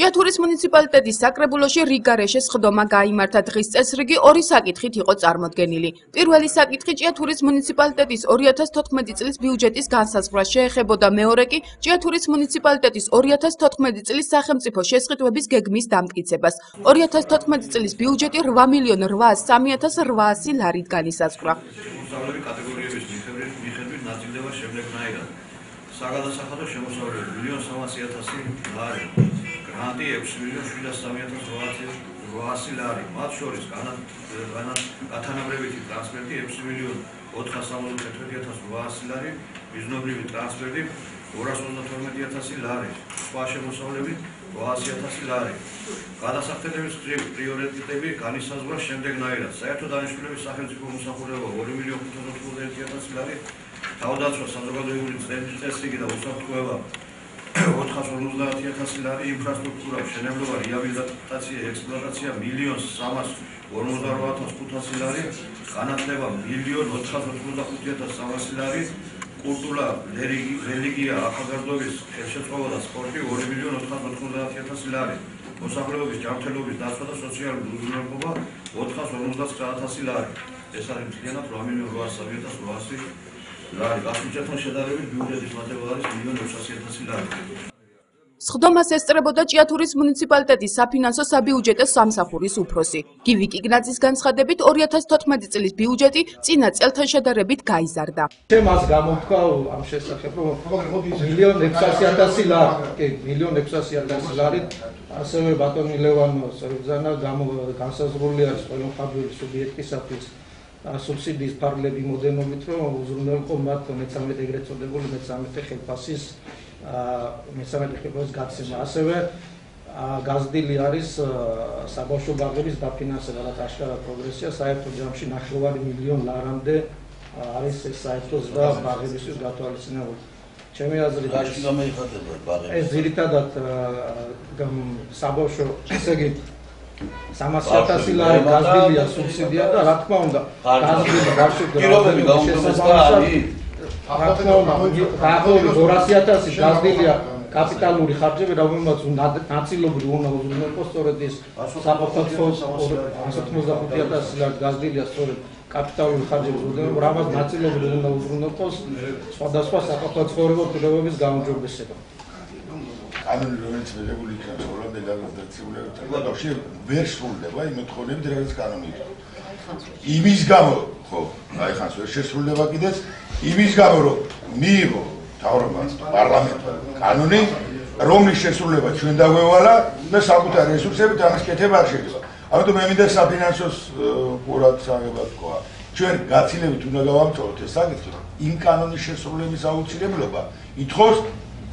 ჭიათურის მუნიციპალიტეტის საკრებულოში რიგარეშე სხდომა გაიმართა. დღის წესრიგი ორი საკითხით იყო წარმოდგენილი. პირველი საკითხი ჭიათურის მუნიციპალიტეტის 2014 წლის ბიუჯეტის განსაზღვრას შეეხებოდა, მეორე კი ჭიათურის მუნიციპალიტეტის 2014 წლის სახელმწიფო შესყიდვების გეგმის დამტკიცებას. 2014 წლის ბიუჯეტი 8.803.800 ლარით განისაზღვრა. საგადასახადო შემოსავლები 1.300.000 ლარი, გრანტი 6.703.800 ლარი, მათ შორის გათანაბრებითი ტრანსფერტი 6.471.800 ლარი, მიზნობრივი ტრანსფერტი 252.000 ლარი, სხვა შემოსავლები 800.000 ლარი. გადასახადების პრიორიტეტები განისაზღვრა შემდეგნაირად: საერთო დანიშნულების სახელმწიფო მომსახურება 2.591.000 ლარი, თავდაცვა საზოგადოებრივი წესრიგი და უსაფრთხოება 450.000 ლარი, ინფრასტრუქტურა, მშენებლობა, რეაბილიტაცია, ექსპლუატაცია 1.448.500 ლარი, განათლება 1.485.300 ლარი, კულტურა, რელიგია, ახალგაზრდობის ხელშეწყობა და სპორტი 2.490.000 ლარი, მოსახლეობის ჯანმრთელობის დაცვა და სოციალური უზრუნველყოფა 459.000 ლარი. ეს არის მთლიანად 8.803.800 ლარი. გასუჭერთან შედარებით ბიუჯეტის მატება არის 1.600.000 ლარი. სხდომას ესწრებოდა ჭიათურის მუნიციპალიტეტის საფინანსო საბიუჯეტო სამსახურის უფროსი. გივი კიგნაძის განცხადებით 2014 წლის ბიუჯეტი წინა წელთან შედარებით გაიზარდა. მას გამოთქვა ამ შესახებ, რომ 1.600.000 ლარი, კი, 1.600.000 ლარი, ასევე ბატონი ლევანო ზანა განსაზღვრული არის ყველა მხარდული სუბიექტისათვის სუბსიდიის ფარგლები მოდენობით, რომ უზრუნველყო მათ 13 ეგრეთ წოდებული 13 ხელფასის გაცემა. ასევე გაზრდილი არის საბავშვო ბაღების დაფინანსება, რაც აშკარად პროგრესია, საერთო ჯამში 9 მილიონი ლარამდე არის ეს საერთო ზრდა ბაღებისთვის გათვალისწინებული. ჩემი აზრით ეს ძირითადად საბავშვო, ესე იგი 300.000 ლარი გაზრდილია სუბსიდია და რა თქმა უნდა გაზრდილი ბავშვების შესაბამისად დაახლოებით 200.000 გაზრდილია კაპიტალური ხარჯები, რომელმაც ნაწილობრივ უნდა უზრუნველყოს სწორედ ეს საყოფაცო 185.000 ლარი გაზრდილია სწორედ კაპიტალური ხარჯების უზრუნველყოფა, რამაც ნაწილობრივ უნდა უზრუნველყოს სხვადასხვა საყოფაცხოვრებო პირობების გაუმჯობესება. კანონი რომელიც მიღებული იქნება ჰოლანდიელ ადმინისტრაციულ კავშირში ვერ სრულდება იმ მოთხოვნებით, რაც კანონი იყო. იმის გამო, ხო, აი ხანს ვერ შესრულდება კიდეც, იმის გამო რომ მიიღო მთავრობას პარლამენტმა კანონი, რომლის შესრულება ჩვენ დაგვევალა და საკუთარი რესურსებით ამის კეთება არ შეიძლება. ამიტომ მე მინდა საფინანსოს ყურადღება თქვა. ჩვენ გაცილებით უნდა გავამწვავოთ ეს საკითხი, იმ კანონის შესრულების აუცილებლობა ითხოვს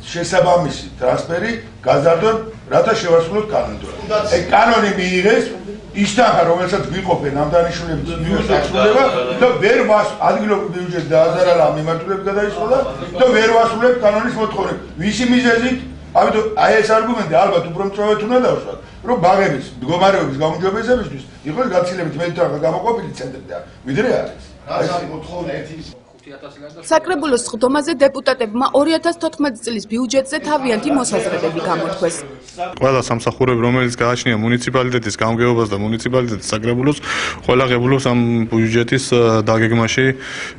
შესაბამისი ტრანსფერი გაზარდონ, რათა შევასრულოთ კანონი. ეს კანონი მიიღეს ისთანხა, რომელსაც გვიყოფენ ამ დანიშნულების მიუსრულება და ვერ ადგილობრივ ბიუჯეტს დააზარალა მიმართულებით გადაისროლა და ვერ ვასრულებთ კანონის მოთხოვნებს. ვისი მიზეზით? ამიტომ აი ეს არგუმენტი ალბათ უფრო მწვავედ უნდა დავშვათ, რომ ბაღების მდგომარეობის გაუმჯობესებისთვის იყოს გაცილებით მეტი გამოყოფილი ცენტრი, ვიდრე არის. რაც არის მოთხოვნა ერთი საკრებულოს სხდომაზე დეპუტატებმა 2014 წლის ბიუჯეტზე თავიანთი მოსაზრებები გამოთქვეს. ყველა სამსახურები, რომელიც გააჩნია მუნიციპალიტეტის გამგეობას და მუნიციპალიტეტის საკრებულოს, ყველა ღებულობს ამ ბიუჯეტის დაგეგმაში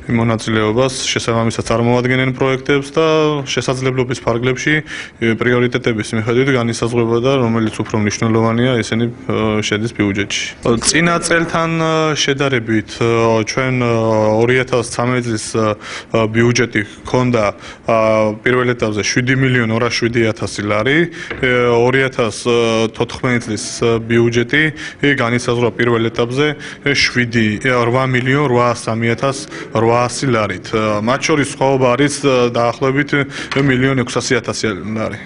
მონაწილეობას, შესაბამისად წარმოადგენენ პროექტებს და შესაძლებლობის ფარგლებში პრიორიტეტების მიხედვით განისაზღვრება და რომელიც უფრო მნიშვნელოვანია, ესენი შედის ბიუჯეტში. წინა წელთან შედარებით ჩვენ 2013 წლის ბიუჯეტი ჰქონდა პირველ ეტაპზე 7.207.000 ლარი, 2014 წლის ბიუჯეტი განისაზღვრა პირველ ეტაპზე 8.803.800 ლარით. მათ შორის სხვაობა არის დაახლოებით 1.600.000 ლარი.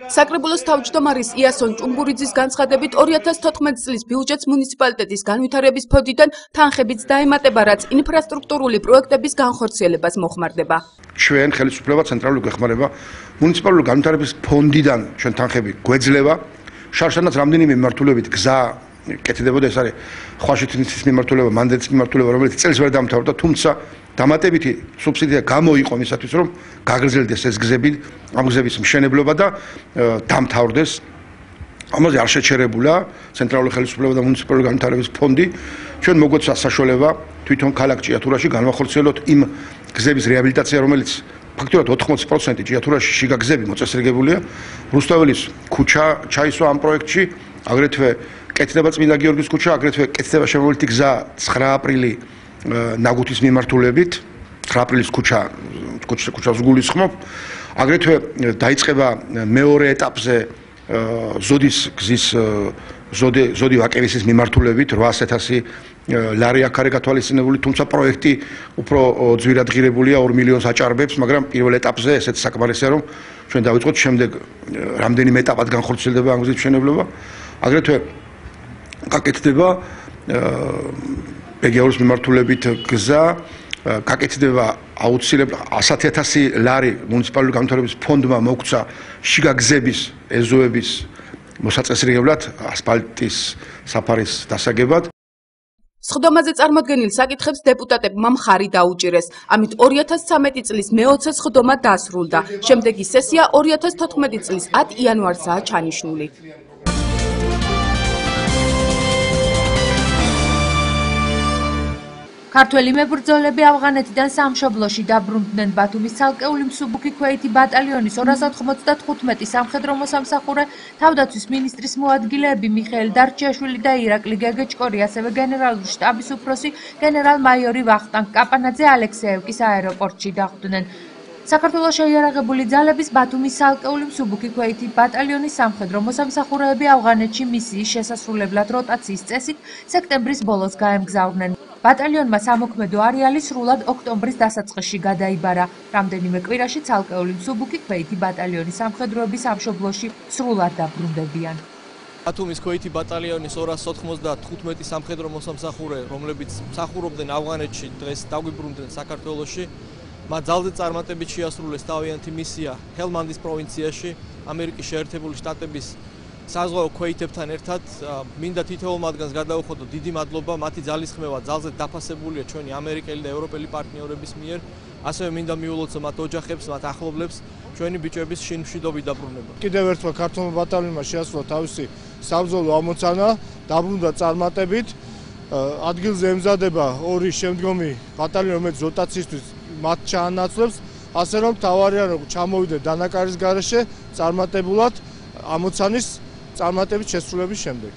საკრებულოს თავმჯდომარის იასონ ჭუმბურიძის განცხადებით 2014 წლის ბიუჯეტს მუნიციპალიტეტის განვითარების ფონდიდან თანხებიც დაემატება, რაც ინფრასტრუქტურული პროექტების განხორციელებას მოხმარდება. ჩვენ ხელისუფლება ცენტრალური გეხმარება მუნიციპალური განვითარების ფონდიდან ჩვენ თანხები გვეძლევა. შარშანაც რამდენიმე მიმართულებით გზა კეთდებოდა ეს არის ხვაშეთის მიმართულება, მანდელის მიმართულება, რომელიც წელს ვერ დამთავრდა, თუმცა დამატებითი სუბსიდია გამოიყო იმისათვის, რომ გაგრძელდეს ეს გზები, ამ გზების მშენებლობა და დამთავრდეს. ამაზე არ შეჩერებულა ცენტრალური ხელისუფლება და მუნიციპალური განვითარების ფონდი. ჩვენ მოგვეცა საშუალება თვითონ ქალაქ ჭიათურაში განვახორციელოთ იმ გზების რეაბილიტაცია, რომელიც ფაქტობრივად 80% ჭიათურაში შიგა გზები მოწესრიგებულია. რუსთაველის ქუჩა ჩაისვა ამ პროექტში, აგრეთვე კეთდება წმინდა გიორგის ქუჩა, აგრეთვე კეთდება შემოვლითი გზა 9 აპრილი ნაგუთის მიმართულებით, 9 აპრილის ქუჩას გულისხმობ. აგრეთვე დაიწყება მეორე ეტაპზე ზოდის გზის ზოდი ვაკევისის მიმართულებით 800.000 ლარი აქ არის გათვალისწინებული, თუმცა პროექტი უფრო ძვირად ღირებულია 2 მილიონს აჭარბებს, მაგრამ პირველ ეტაპზე ესეც საკმარისია, რომ ჩვენ დავიწყოთ, შემდეგ რამდენიმე ეტაპად განხორციელდება ამ გზის მშენებლობა. აგრეთვე გაკეთდება ბეგიაურის მიმართულებით გზა, გაკეთდება აუცილებლად 100.000 ლარი მუნიციპალური განვითარების ფონდმა მოგცა შიგა გზების ეზოების მოსაწესრიგებლად, ასფალტის საფარის დასაგებად. სხდომაზე წარმოდგენილ საკითხებს დეპუტატებმა მხარი დაუჭირეს. ამით 2013 წლის მე-20 სხდომა დასრულდა. შემდეგი სესია 2014 წლის 10 იანვარსაა ჩანიშნული. ქართველი მებრძოლები ავღანეთიდან სამშობლოში დაბრუნდნენ. ბათუმის ცალკეული მსუბუქი ქვეითი ბატალიონის 295 სამხედრო მოსამსახურე, თავდაცვის მინისტრის მოადგილეები მიხეილ დარჩიაშვილი და ირაკლი გეგეჭკორი, ასევე გენერალური შტაბის უფროსი გენერალ-მაიორი ვახტანგ კაპანაძე ალექსეევკის აეროპორტში დახვდნენ. საქართველოს შეიარაღებული ძალების ბათუმის ცალკეული მსუბუქი ქვეითი ბატალიონის სამხედრო მოსამსახურეები ავღანეთში მისიის შესასრულებლად როტაციის წესით სექტემბრის ბოლოს გაემგზავრნენ. ბატალიონმა სამოქმედო არეალი სრულად ოქტომბრის დასაწყისში გადაიბარა. რამდენიმე კვირაში ცალკეული მსუბუქი ქვეითი ბატალიონის სამხედროები სამშობლოში სრულად დაბრუნდებიან. ბათუმის ქვეითი ბატალიონის 295 სამხედრო მოსამსახურე, რომლებიც მსახურობდნენ ავღანეთში, დღეს დაგვიბრუნდნენ საქართველოში. მათ ძალზე წარმატებით შეასრულეს თავიანთი მისია ჰელმანდის პროვინციაში, ამერიკის შეერთებული შტატების საზღვაო ქვეითებთან ერთად. მინდა თითოეულ მათგანს გადავუხოდო დიდი მადლობა, მათი ძალისხმევა ძალზე დაფასებულია ჩვენი ამერიკელი და ევროპელი პარტნიორების მიერ. ასევე მინდა მიულოცო მათ ოჯახებს, მათ ახლობლებს ჩვენი ბიჭების შინ-მშვიდობით დაბრუნება. კიდევ ერთხელ ქართულმა ბატალიონმა შეასრულა თავისი საბრძოლო ამოცანა, დაბრუნდა წარმატებით. ადგილზე ემზადება 2 შემდგომი ბატალიონი, რომელიც როტაციისთვის მათ ჩაანაცვლებს, ასე რომ თავარია რომ ჩამოვიდნენ დანაკარის გარეშე წარმატებულად ამოცანის წარმატებით შესრულების შემდეგ.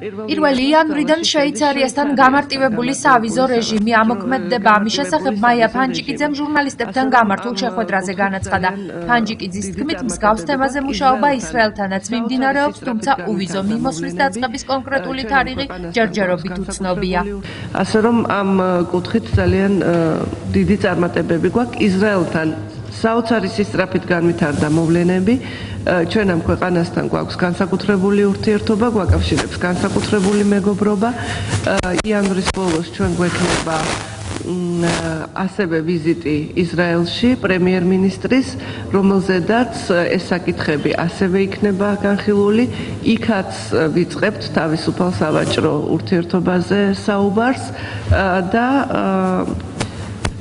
პირველი იანვრიდან შვეიცარიასთან გამარტივებული სავიზო რეჟიმი ამოქმედდება. ამის შესახებ მაია ფანჯიკიძემ ჟურნალისტებთან გამართულ შეხვედრაზე განაცხადა. ფანჯიკიძის თქმით, მსგავს თემაზე მუშაობა ისრაელთანაც მიმდინარეობს, თუმცა უვიზო მიმოსვლის დაწყების კონკრეტული თარიღი ჯერჯერობით უცნობია. ასე რომ ამ კუთხით ძალიან დიდი წარმატებები გვაქვს ისრაელთან. საოცარი სისწრაფით განვითარდა მოვლენები. ჩვენ ამ ქვეყანასთან გვაქვს განსაკუთრებული ურთიერთობა, გვაკავშირებს განსაკუთრებული მეგობრობა. იანვრის ბოლოს ჩვენ გვექნება ასევე ვიზიტი ისრაელში პრემიერ-მინისტრის, რომელზედაც ეს საკითხები ასევე იქნება განხილული. იქაც ვიწყებთ თავისუფალ სავაჭრო ურთიერთობაზე საუბარს და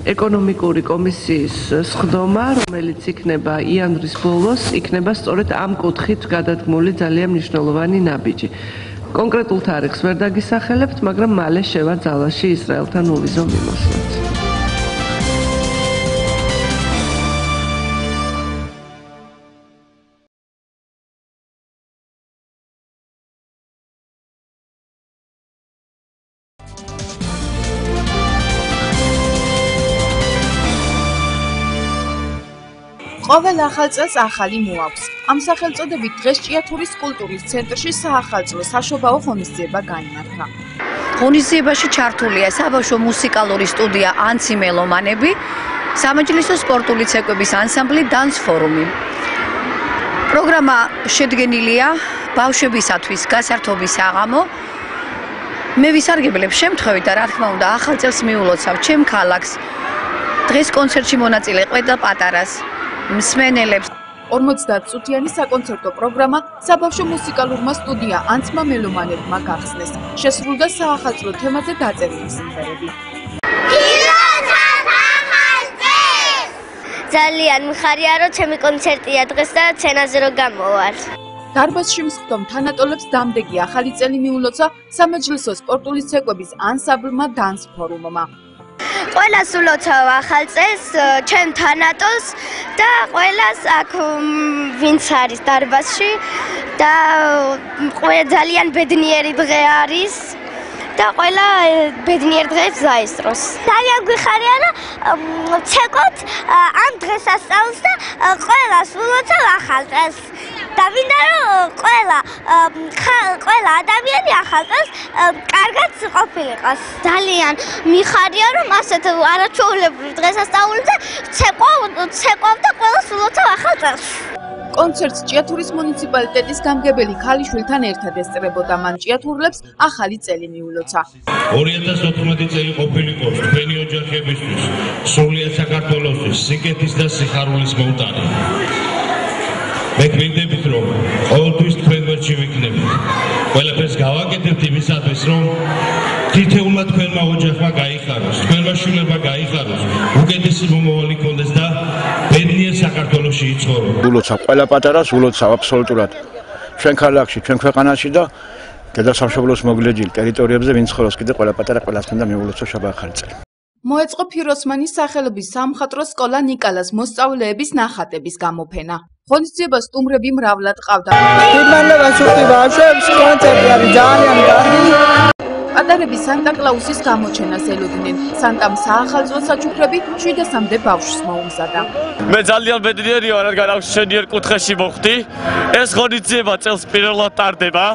ეკონომიკური კომისიის სხდომა, რომელიც იქნება იანვრის ბოლოს, იქნება სწორედ ამ კუთხით გადადგმული ძალიან მნიშვნელოვანი ნაბიჯი. კონკრეტულ თარიღს ვერ დაგისახელებთ, მაგრამ მალე შევა ძალაში ისრაელთან უვიზო მიმოსვლაც. ყოველ ახალ წელს ახალი მოაქვს. ამ სახელწოდებით დღეს ჭიათურის კულტურის ცენტრში საახალწლო საშობაო ღონისძიება გაიმართა. ღონისძიებაში ჩართულია საბავშვო მუსიკალური სტუდია ანცი მელომანები, სამეჯლისო სპორტული ცეკვების ანსამბლი დანს ფორუმი. პროგრამა შედგენილია ბავშვებისათვის გასართობის საღამო. მე ვისარგებლებ შემთხვევით და რა თქმა უნდა ახალ წელს მიულოცავ ჩემ ქალაქს. დღეს კონცერტში მონაწილე ყვედა პატარას მსმენელებს. 50 წუთიანი საკონცერტო პროგრამა საბავშვო მუსიკალურმა სტუდია ანცმა მელომანებმა გახსნეს. შესრულდა საახალწლო თემაზე დაწერილი სიმღერები. ძალიან მიხარია, რომ ჩემი კონცერტია დღეს და სცენაზე რომ გამოვარ. დარბაზში მსხდომ თანატოლებს დამდეგი ახალი წელი მიულოცა სამეჯლისო სპორტული ცეკვების ანსამბლმა დანს ფორუმმა. ყველას ულოცავ ახალ წელს, ჩემ თანატოლს და ყველას აქ ვინც არის დარბაზში და ძალიან ბედნიერი დღე არის. და ყველა ბედნიერ დღეს დაესწროს. ძალიან გვიხარია, რომ ცეკვავთ ამ დღესასწაულს და ყველას ულოცავ ახალ წელს. და მინდა რომ ყველა ადამიანი ახალ წელს კარგად ყოფილიყოს. ძალიან მიხარია, რომ ასეთ არაჩვეულებრივ დღესასწაულზე ცეკვავ და ყველას ულოცავ ახალ წელს. კონცერტს ჭიათურის მუნიციპალიტეტის გამგებელი ქალიშვილთან ერთად ესწრებოდა. მან ჭიათურლებს ახალი წელი მიულოცა. 2014 წელი ყოფილიყოს თქვენი ოჯახებისთვის, სრულიად საქართველოსთვის სიკეთის და სიხარულის მომტანი. მე გვინდებით, რომ ყოველთვის თქვენ ვერჩი ვიქნებით. ყველაფერს გავაკეთებთ იმისათვის, რომ თითოეულმა თქვენმა ოჯახმა გაიხაროს, თქვენმა შვილებმა გაიხაროს, უკეთესი მომავალი გქონდეს და ბედნიერ საქართველოში იცხოვრონ. ულოცავ ყველა პატარას, ულოცავ აბსოლუტურად ჩვენ ქალაქში, ჩვენ ქვეყანაში და დედასამშობლოს მოგლეჯილ ტერიტორიებზე ვინც ცხოვრობს კიდე ყველა პატარა ყველას უნდა მიულოცო შაბა ახალი წელი. მოეწყო ფიროსმანის სახელობის სამხატვრო სკოლა ნიკალას მოსწავლეების ნახატების გამოფენა. ღონისძიებას სტუმრები მრავლად ყავდა. გერმანიაში ვხდი ბავშვებს, კონცერტი არის ძალიან კარგი. პატარები სანტა-კლაუსის გამოჩენას ელოდნენ. სანტამ საახალწლო საჩუქრები 700-მდე ბავშვს მოუმზადა. მე ძალიან ბედნიერი ვარ, რადგან აქ შენიერ კუთხეში მოხვდი. ეს ღონისძიება წელს პირველად ტარდება.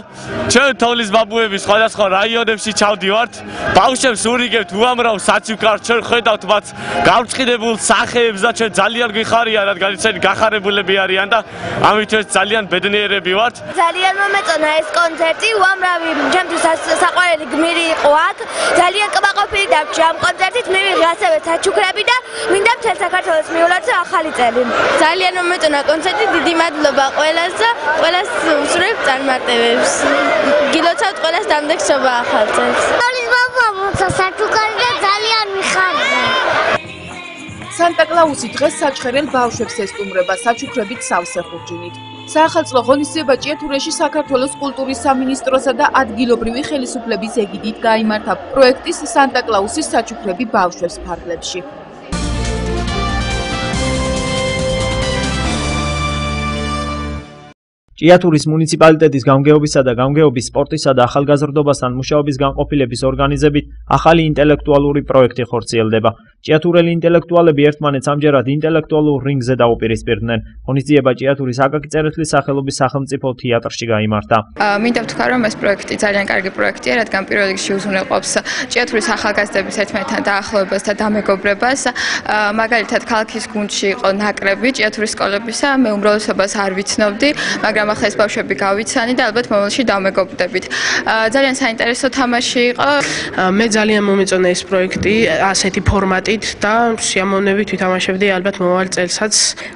ჩვენ თოვლის ბაბუები სხვადასხვა რაიონებში ჩავდივართ. ბავშვებს ურიგებთ უამრავ საჩუქარს, ჩვენ ხედავთ მათ გამწყინებულ სახეებს და ჩვენ ძალიან გვიხარია, რადგან ისინი გახარებულები არიან და ამით ჩვენ ძალიან ბედნიერები ვართ. ძალიან მომეწონა ეს კონცერტი, უამრავი ჩემთვის საყვარელი გმირი იყო აქ. ძალიან კმაყოფილი დავჭი ამ კონცერტით, მივიღე ასევე საჩუქრები და მინდა მთელ საქართველოს მიულოცო ახალი წელი. ძალიან მომეწონა კონცერტი, დიდი მადლობა ყველას და ყველას უსურვებ წარმატებებს. გილოცავთ ყველას დამდეგშობა ახალ წელს. თოვლის ბაბუა მოცა საჩუქარი და ძალიან მიხარია. სანტა-კლაუსი დღეს საჩხერელ ბავშვებს ესტუმრება საჩუქრებით სავსე ხურჯინით. საახალწლო ღონისძიება ჭიათურაში საქართველოს კულტურის სამინისტროსა და ადგილობრივი ხელისუფლების ეგიდით გაიმართა პროექტის სანტა-კლაუსის საჩუქრები ბავშვებს ფარგლებში. ჭიათურის მუნიციპალიტეტის გამგეობისა და გამგეობის სპორტისა და ახალგაზრდობასთან მუშაობის განყოფილების ორგანიზებით ახალი ინტელექტუალური პროექტი ხორციელდება. ჭიათურელი ინტელექტუალები ერთმანეთს ამჯერად ინტელექტუალურ რინგზე დაუპირისპირდნენ. ღონისძიება ჭიათურის აკაკი წერეთლის სახელობის სახელმწიფო თეატრში გაიმართა. მინდა ვთქვა, რომ ეს პროექტი ძალიან კარგი პროექტია, რადგან პირველ რიგში უზრუნველყოფს ჭიათურის ახალგაზრდების ერთმანეთთან დაახლოებას და დამეგობრებას. მაგალითად, ქალაქის გუნდში იყო ნაკრები ჭიათურის სკოლებისა, მე უმრავლესობას არ ვიცნობდი, მაგრამ ახლა ეს ბავშვები გავიცანი და ალბათ მომავალში დავმეგობრდებით. ძალიან საინტერესო თამაში იყო. მე ძალიან მომეწონა ეს პროექტი ასეთი ფორმატით და სიამოვნებით ვითამაშებდი ალბათ მომავალ წელსაც.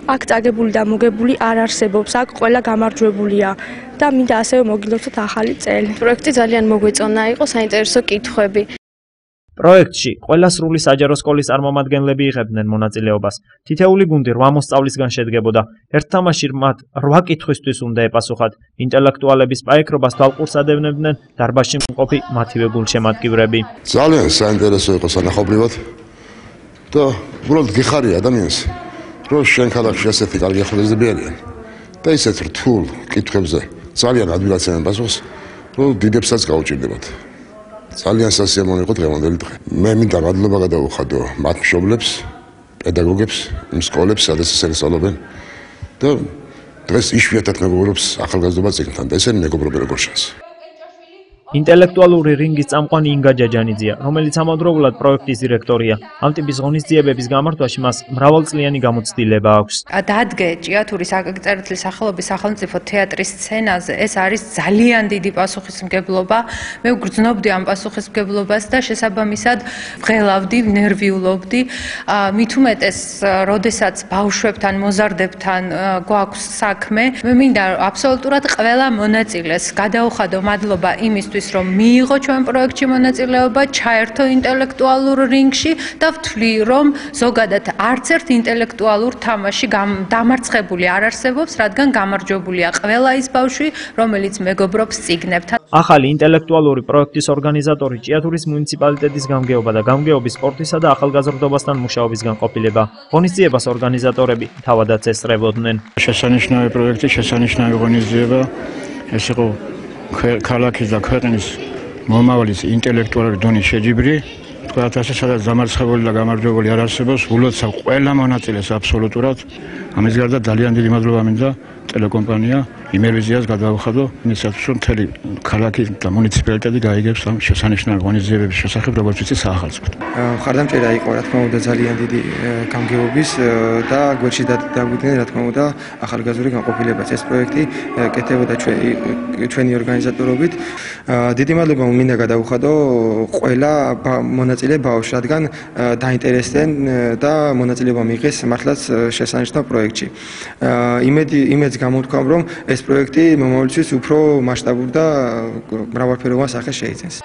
აქ წაგებული და მოგებული არ არსებობს, აქ ყველა გამარჯვებულია და მინდა ასევე მოგილოცოთ ახალი წელი. პროექტი ძალიან მოგვეწონა, იყო საინტერესო კითხვები. პროექტში ყველა სრული საჯარო სკოლის წარმომადგენლები იღებდნენ მონაწილეობას. თითეული გუნდი 8 მოსწავლისგან შედგებოდა. ერთ თამაშში მათ 8 კითხვისთვის უნდა ეპასუხათ. ინტელექტუალების პაექრობას თვალყურს ადევნებდნენ დარბაზში მყოფი მათივე გულშემატკივრები. ძალიან საინტერესო იყო სანახაობრივად და უბრალოდ გიხარია ადამიანს, რომ შენ ქალაქში ასეთი კარგი ახალგაზრდები არიან და ისეთ რთულ კითხვებზე ძალიან ადვილად ეცემენ პასუხს, რომ დიდებსაც გაუჭირდებათ. ძალიან სასიამოვნო იყო დღევანდელი დღე. მე მინდა მადლობა გადავუხადო მათ მშობლებს, პედაგოგებს, იმ სკოლებს, სადაც ისინი სწავლობენ და დღეს იშვიათად მეგობრობს ახალგაზრდობა წიგნთან და ესენი მეგობრობენ როგორც ჩანს. ინტელექტუალური რინგის წამყვანი ინგა ჯაჯანიძეა, რომელიც ამავდროულად პროექტის დირექტორია. ამ ტიპის ღონისძიებების გამართვაში მას მრავალწლიანი გამოცდილება აქვს. დადგე ჭიათურის აკაკი-წერეთლის სახელობის სახელმწიფო თეატრის სცენაზე ეს არის ძალიან დიდი პასუხისმგებლობა. მე ვგრძნობდი ამ პასუხისმგებლობას და შესაბამისად ვღელავდი, ნერვიულობდი. მით უმეტეს, როდესაც ბავშვებთან, მოზარდებთან გვაქვს საქმე, მე მინდა აბსოლუტურად ყველა მონაწილეს გადაუხადო მადლობა იმისთვის, რომ მიიღო ჩვენ პროექტში მონაწილეობა, ჩაერთო ინტელექტუალურ რინგში და ვთვლი, რომ ზოგადად არც ერთ ინტელექტუალურ თამაში დამარცხებული არ არსებობს, რადგან გამარჯვებულია ყველა ის ბავშვი, რომელიც მეგობრობს წიგნებთან. ახალი ინტელექტუალური პროექტის ორგანიზატორი ჭიათურის მუნიციპალიტეტის გამგეობა და გამგეობის სპორტისა და ახალგაზრდობასთან მუშაობის განყოფილება. ღონისძიებას ორგანიზატორები თავადაც ესწრებოდნენ. შესანიშნავი პროექტი, შესანიშნავი ღონისძიება, ეს იყო ქალაქის და ქვეყნის მომავლის ინტელექტუალური დონის შეჯიბრი. თქვათ ასე, სადაც დამარცხებული და გამარჯვებული არ არსებობს, ულოცავ ყველა მონაწილეს აბსოლუტურად. ამის გარდა ძალიან დიდი მადლობა მინდა ტელეკომპანია იმერვიზიას გადაუხადო იმისათვის, რომ მთელი ქალაქი და მუნიციპალიტეტი გაიგებს ამ შესანიშნავი ღონისძიებების შესახებ, როგორც ვიცი, საახალწლოდ. ხარდამჭერა იყო, რა თქმა უნდა, ძალიან დიდი გამგეობის და გვერდში დაგვიდნენ, რა თქმა უნდა, ახალგაზრდული განყოფილებაც. ეს პროექტი კეთებოდა ჩვენი ორგანიზატორობით. დიდი მადლობა მინდა გადაუხადო ყველა მონაწილე ბავშვს, რადგან დაინტერესდნენ და მონაწილეობა მიიღეს მართლაც შესანიშნავ პროექტში. იმედს გამოვთქვამ, რომ ეს პროექტი მომავალისთვის უფრო მასშტაბურ და მრავალფეროვან სახეს შეიძენს.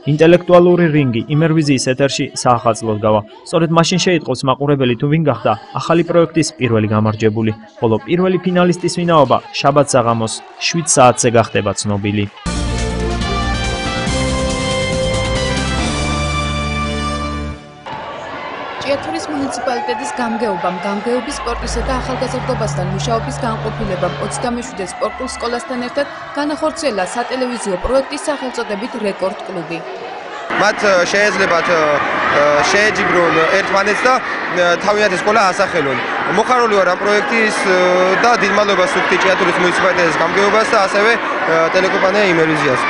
ინტელექტუალური რინგი იმერვიზიის ეთერში საახალწლოდ გავა. სწორედ მაშინ შეიტყოს მაყურებელი თუ ვინ გახდა ახალი პროექტის პირველი გამარჯვებული, ხოლო პირველი ფინალისტის ვინაობა შაბათ საღამოს 7 საათზე გახდება ცნობილი. ჭიათურის მუნიციპალიტეტის გამგეობამ, გამგეობის სპორტისა და ახალგაზრდობასთან მუშაობის განყოფილებამ 27 სპორტულ სკოლასთან ერთად განახორციელა სატელევიზიო პროექტის სახელწოდებით რეკორდ კლუბი. მათ შეეძლებათ შეეჯიბრონ ერთმანეთს და თავიანთი სკოლა ასახელონ. მოხარული ვარ ამ პროექტის და დიდ მადლობას ვუხდი ჭიათურის მუნიციპალიტეტის გამგეობას და ასევე ტელეკომპანია იმერვიზიას.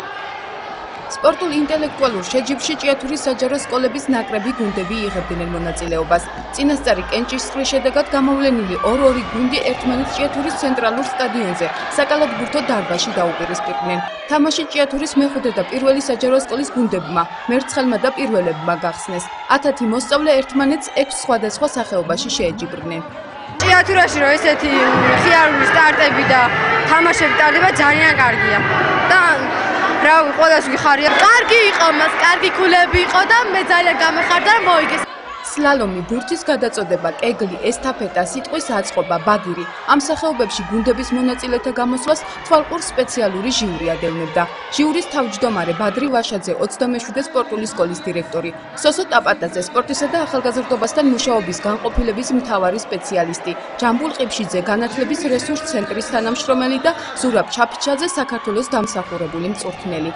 სპორტულ ინტელექტუალურ შეჯიბრში ჭიათურის საჯარო სკოლების ნაკრები გუნდები იღებდნენ მონაწილეობას. წინასწარი კენჭისყრის შედეგად გამოვლენილი 2-2 გუნდი ერთმანეთს ჭიათურის ცენტრალურ სტადიონზე, საკალათბურთო დარბაზში დაუპირისპირდნენ. თამაში ჭიათურის მეხუთე და პირველი საჯარო სკოლის გუნდებმა, მერცხელმა და პირველებმა გახსნეს. 10 მოსწავლე ერთმანეთს 6 სხვადასხვა სახეობაში შეეჯიბრნენ. ჭიათურაში რომ ესეთი ხიარული სტარტები და თამაშები ტარდება ძალიან კარგია. და რავი, ყველას ვიხარია. კარგი იყო მას, კარგი ქულები იყო და მე ძალიან გამეხარდა რომ მოიგეს. სლალომი, ბურთის გადაწოდება, კეგლი, ესტაფეტა, სიტყვის აწყობა, ბაგირი. ამ სახეობებში გუნდების მონაწილეთა გამოსვლას თვალყურ სპეციალური ჟიური ადევნებდა. ჟიურის თავმჯდომარე ბადრი ვაშაძე, 27 სპორტული სკოლის დირექტორი, სოსო ტაპატაძე, სპორტისა და ახალგაზრდობასთან მუშაობის განყოფილების მთავარი სპეციალისტი, ჯამბულ ყიფშიძე, განათლების რესურს ცენტრის თანამშრომელი და ზურაბ ჩაფიჩაძე, საქართველოს დამსახურებული მწვრთნელი.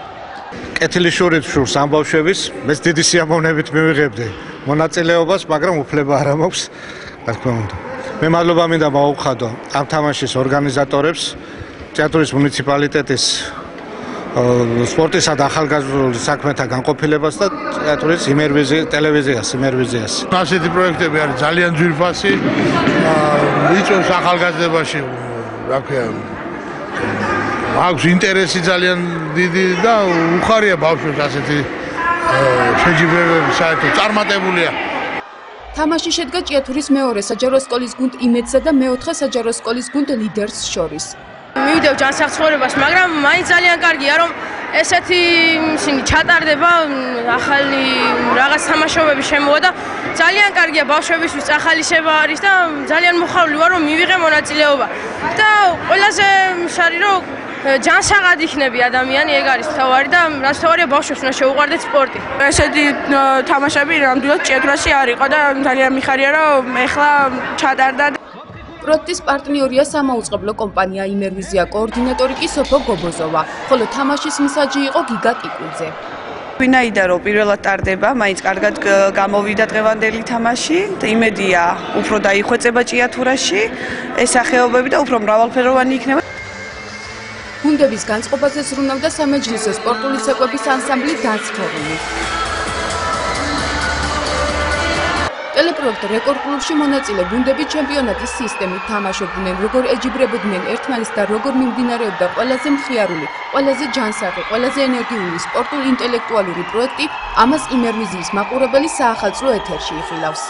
კეთილი შურით შურს ამ ბავშვების, მეც დიდი სიამოვნებით მივიღებდი მონაწილეობას, მაგრამ უფლება არ მაქვს, რა თქმა უნდა. მე მადლობა მინდა მოვუხადო ამ თამაშის ორგანიზატორებს, ჭიათურის მუნიციპალიტეტის სპორტისა და ახალგაზრდული საქმეთა განყოფილებას და ჭიათურის ტელევიზიას. ასეთი პროექტები არის ძალიან ძვირფასი, იწვევს ახალგაზრდებაში, რა ქვია, აქვს ინტერესი ძალიან დიდი და უხარია ბავშვებს ასეთი შეჯიბრებები საერთოდ წარმატებულია. თამაში შედგა ჭიათურის მეორე საჯარო სკოლის გუნდ იმედსა და მეოთხე საჯარო სკოლის გუნდ ლიდერს შორის. მივიდევ ჯანსაღწევებას, მაგრამ მაინც ძალიან კარგია რომ ესეთი ისინი ჩატარდება, ახალი რაღაც თამაშობები შემოვა და ძალიან კარგია ბავშვებისთვის ახალისება არის და ძალიან მოხარული ვარ რომ მივიღე მონაწილეობა. და ყველაზე მშარი რომ ჯანსაღად იქნები ადამიანი, ეგ არის თავარი და რაც თავარია ბავშვებს უნდა შეუყვარდეთ სპორტი. ესეთი თამაშები ნამდვილად ჭიათურაში არ იყო და ძალიან მიხარია რომ ეხლა ჩატარდა. პროექტის პარტნიორია სამაუწყებლო კომპანია იმერვიზია, კოორდინატორი კი სოფო გობოზოვა, ხოლო თამაშის მსაჯი იყო გიგა კიკუძე. ვინაიდან რომ პირველად ტარდება, მაინც კარგად გამოვიდა დღევანდელი თამაში და იმედია უფრო დაიხვეწება ჭიათურაში ეს სახეობები და უფრო მრავალფეროვანი იქნება. გუნდების განწყობაზე ზრუნავდა სამეჯლისო სპორტული ცეკვების ანსამბლი „დაცქერული“. ტელეპროექტ რეკორდ კლუბში მონაწილე გუნდები ჩემპიონატის სისტემით თამაშობდნენ, როგორ ეჯიბრებოდნენ ერთმანეთს და როგორ მიმდინარეობდა ყველაზე მხიარული, ყველაზე ჯანსაღი, ყველაზე ენერგიული სპორტულ-ინტელექტუალური პროექტი, ამას იმერვიზიის მაყურებელი საახალწლო ეთერში იხილავს.